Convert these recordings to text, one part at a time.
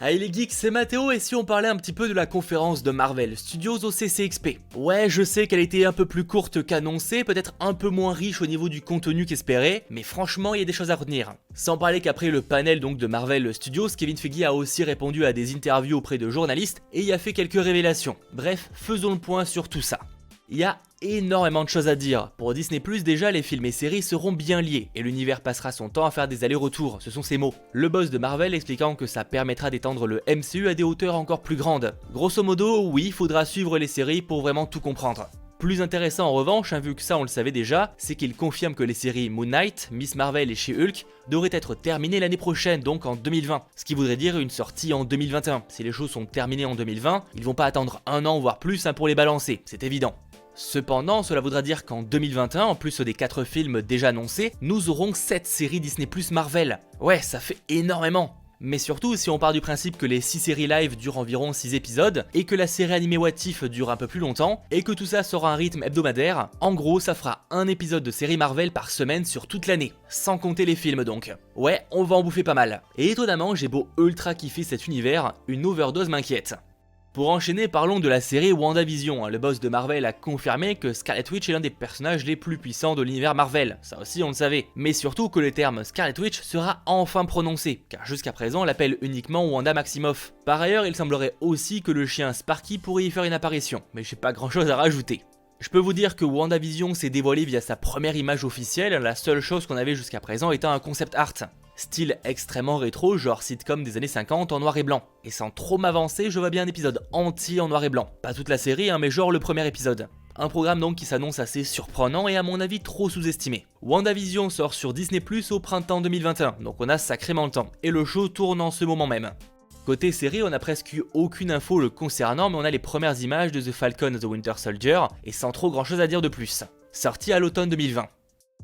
Allez les geeks, c'est Mathéo et si on parlait un petit peu de la conférence de Marvel Studios au CCXP. Ouais, je sais qu'elle était un peu plus courte qu'annoncée, peut-être un peu moins riche au niveau du contenu qu'espéré, mais franchement il y a des choses à retenir. Sans parler qu'après le panel donc de Marvel Studios, Kevin Feige a aussi répondu à des interviews auprès de journalistes et y a fait quelques révélations. Bref, faisons le point sur tout ça. Il y a énormément de choses à dire. Pour Disney+, déjà, les films et séries seront bien liés, et l'univers passera son temps à faire des allers-retours, ce sont ses mots. Le boss de Marvel expliquant que ça permettra d'étendre le MCU à des hauteurs encore plus grandes. Grosso modo, oui, faudra suivre les séries pour vraiment tout comprendre. Plus intéressant en revanche, vu que ça on le savait déjà, c'est qu'il confirme que les séries Moon Knight, Miss Marvel et She-Hulk devraient être terminées l'année prochaine, donc en 2020. Ce qui voudrait dire une sortie en 2021. Si les choses sont terminées en 2020, ils vont pas attendre un an voire plus pour les balancer, c'est évident. Cependant, cela voudra dire qu'en 2021, en plus des 4 films déjà annoncés, nous aurons 7 séries Disney+ Marvel. Ouais, ça fait énormément. Mais surtout, si on part du principe que les 6 séries live durent environ 6 épisodes, et que la série animée What If dure un peu plus longtemps, et que tout ça sera un rythme hebdomadaire, en gros ça fera un épisode de série Marvel par semaine sur toute l'année, sans compter les films donc. Ouais, on va en bouffer pas mal. Et étonnamment, j'ai beau ultra kiffer cet univers, une overdose m'inquiète. Pour enchaîner, parlons de la série WandaVision. Le boss de Marvel a confirmé que Scarlet Witch est l'un des personnages les plus puissants de l'univers Marvel, ça aussi on le savait. Mais surtout que le terme Scarlet Witch sera enfin prononcé, car jusqu'à présent on l'appelle uniquement Wanda Maximoff. Par ailleurs, il semblerait aussi que le chien Sparky pourrait y faire une apparition, mais j'ai pas grand chose à rajouter. Je peux vous dire que WandaVision s'est dévoilé via sa première image officielle, la seule chose qu'on avait jusqu'à présent étant un concept art. Style extrêmement rétro, genre sitcom des années 50 en noir et blanc. Et sans trop m'avancer, je vois bien un épisode entier en noir et blanc. Pas toute la série, mais genre le premier épisode. Un programme donc qui s'annonce assez surprenant et à mon avis trop sous-estimé. WandaVision sort sur Disney+ au printemps 2021, donc on a sacrément le temps. Et le show tourne en ce moment même. Côté série, on a presque eu aucune info le concernant, mais on a les premières images de The Falcon and the Winter Soldier, et sans trop grand chose à dire de plus. Sorti à l'automne 2020.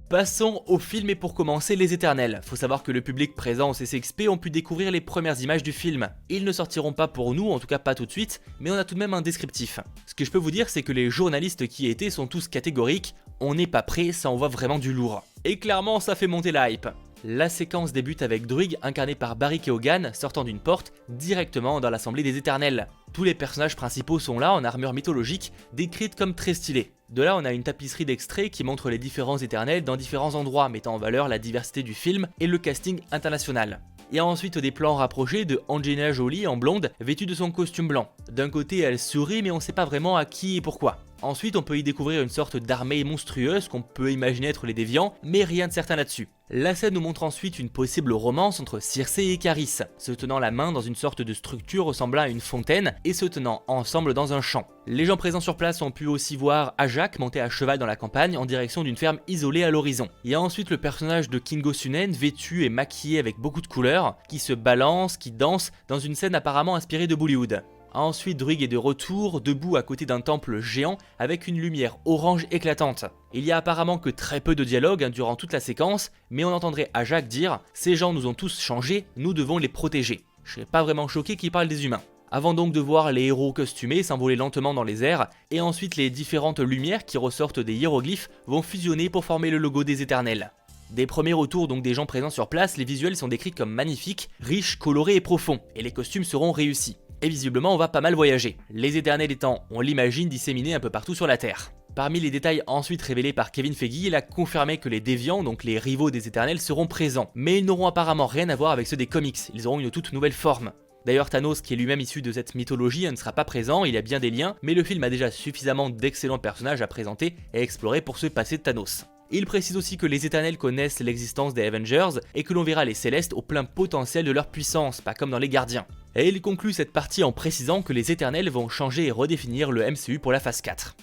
Passons au film et pour commencer Les Éternels. Faut savoir que le public présent au CCXP ont pu découvrir les premières images du film. Ils ne sortiront pas pour nous, en tout cas pas tout de suite, mais on a tout de même un descriptif. Ce que je peux vous dire, c'est que les journalistes qui y étaient sont tous catégoriques, on n'est pas prêt, ça envoie vraiment du lourd. Et clairement, ça fait monter la hype. La séquence débute avec Druig incarné par Barry Keoghan sortant d'une porte directement dans l'Assemblée des Éternels. Tous les personnages principaux sont là en armure mythologique, décrite comme très stylée. De là on a une tapisserie d'extraits qui montre les différents Éternels dans différents endroits, mettant en valeur la diversité du film et le casting international. Il y a ensuite des plans rapprochés de Angelina Jolie en blonde, vêtue de son costume blanc. D'un côté elle sourit mais on sait pas vraiment à qui et pourquoi. Ensuite on peut y découvrir une sorte d'armée monstrueuse qu'on peut imaginer être les Déviants, mais rien de certain là-dessus. La scène nous montre ensuite une possible romance entre Circé et Caris, se tenant la main dans une sorte de structure ressemblant à une fontaine et se tenant ensemble dans un champ. Les gens présents sur place ont pu aussi voir Ajak monter à cheval dans la campagne en direction d'une ferme isolée à l'horizon. Il y a ensuite le personnage de Kingo Sunen vêtu et maquillé avec beaucoup de couleurs, qui se balance, qui danse dans une scène apparemment inspirée de Bollywood. Ensuite, Druig est de retour, debout à côté d'un temple géant avec une lumière orange éclatante. Il y a apparemment que très peu de dialogue durant toute la séquence, mais on entendrait Ajak dire « Ces gens nous ont tous changés, nous devons les protéger ». Je serais pas vraiment choqué qu'il parle des humains. Avant donc de voir les héros costumés s'envoler lentement dans les airs, et ensuite les différentes lumières qui ressortent des hiéroglyphes vont fusionner pour former le logo des Éternels. Des premiers retours donc des gens présents sur place, les visuels sont décrits comme magnifiques, riches, colorés et profonds, et les costumes seront réussis. Et visiblement on va pas mal voyager, les Éternels étant, on l'imagine, disséminés un peu partout sur la Terre. Parmi les détails ensuite révélés par Kevin Feige, il a confirmé que les Déviants, donc les rivaux des Éternels, seront présents, mais ils n'auront apparemment rien à voir avec ceux des comics, ils auront une toute nouvelle forme. D'ailleurs Thanos, qui est lui-même issu de cette mythologie, ne sera pas présent, il a bien des liens, mais le film a déjà suffisamment d'excellents personnages à présenter et à explorer pour se passer de Thanos. Il précise aussi que les Éternels connaissent l'existence des Avengers et que l'on verra les Célestes au plein potentiel de leur puissance, pas comme dans les Gardiens. Et il conclut cette partie en précisant que les Éternels vont changer et redéfinir le MCU pour la phase 4.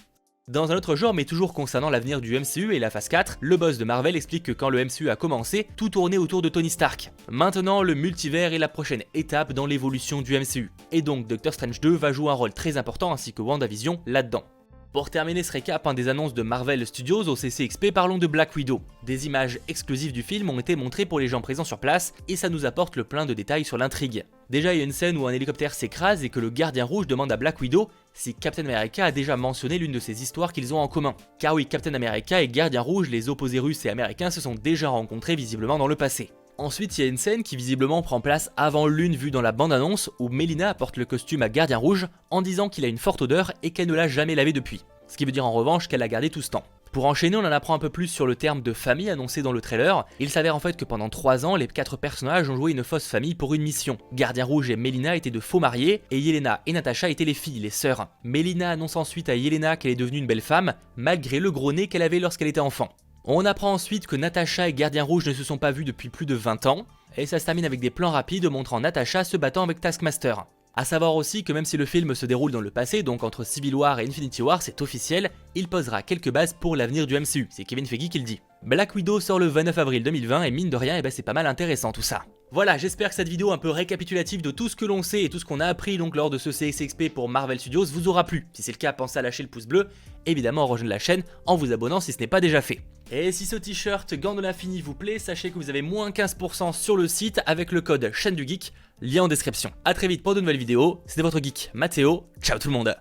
Dans un autre genre, mais toujours concernant l'avenir du MCU et la phase 4, le boss de Marvel explique que quand le MCU a commencé, tout tournait autour de Tony Stark. Maintenant, le multivers est la prochaine étape dans l'évolution du MCU. Et donc Doctor Strange 2 va jouer un rôle très important ainsi que WandaVision là-dedans. Pour terminer ce récap des annonces de Marvel Studios au CCXP, parlons de Black Widow. Des images exclusives du film ont été montrées pour les gens présents sur place et ça nous apporte le plein de détails sur l'intrigue. Déjà, il y a une scène où un hélicoptère s'écrase et que le gardien rouge demande à Black Widow si Captain America a déjà mentionné l'une de ces histoires qu'ils ont en commun. Car oui, Captain America et Gardien Rouge, les opposés russes et américains, se sont déjà rencontrés visiblement dans le passé. Ensuite, il y a une scène qui visiblement prend place avant l'une vue dans la bande-annonce où Melina apporte le costume à Gardien Rouge en disant qu'il a une forte odeur et qu'elle ne l'a jamais lavé depuis. Ce qui veut dire en revanche qu'elle l'a gardé tout ce temps. Pour enchaîner, on en apprend un peu plus sur le terme de famille annoncé dans le trailer. Il s'avère en fait que pendant 3 ans, les 4 personnages ont joué une fausse famille pour une mission. Gardien Rouge et Melina étaient de faux mariés, et Yelena et Natasha étaient les filles, les sœurs. Melina annonce ensuite à Yelena qu'elle est devenue une belle femme, malgré le gros nez qu'elle avait lorsqu'elle était enfant. On apprend ensuite que Natasha et Gardien Rouge ne se sont pas vus depuis plus de 20 ans, et ça se termine avec des plans rapides montrant Natasha se battant avec Taskmaster. A savoir aussi que même si le film se déroule dans le passé, donc entre Civil War et Infinity War, c'est officiel, il posera quelques bases pour l'avenir du MCU, c'est Kevin Feige qui le dit. Black Widow sort le 29 avril 2020 et mine de rien, c'est pas mal intéressant tout ça. Voilà, j'espère que cette vidéo un peu récapitulative de tout ce que l'on sait et tout ce qu'on a appris donc lors de ce CXXP pour Marvel Studios vous aura plu. Si c'est le cas, pensez à lâcher le pouce bleu, évidemment rejoindre la chaîne en vous abonnant si ce n'est pas déjà fait. Et si ce t-shirt Gants de l'Infini vous plaît, sachez que vous avez moins 15% sur le site avec le code chaîne du geek, lien en description. A très vite pour de nouvelles vidéos, c'était votre geek Mathéo, ciao tout le monde.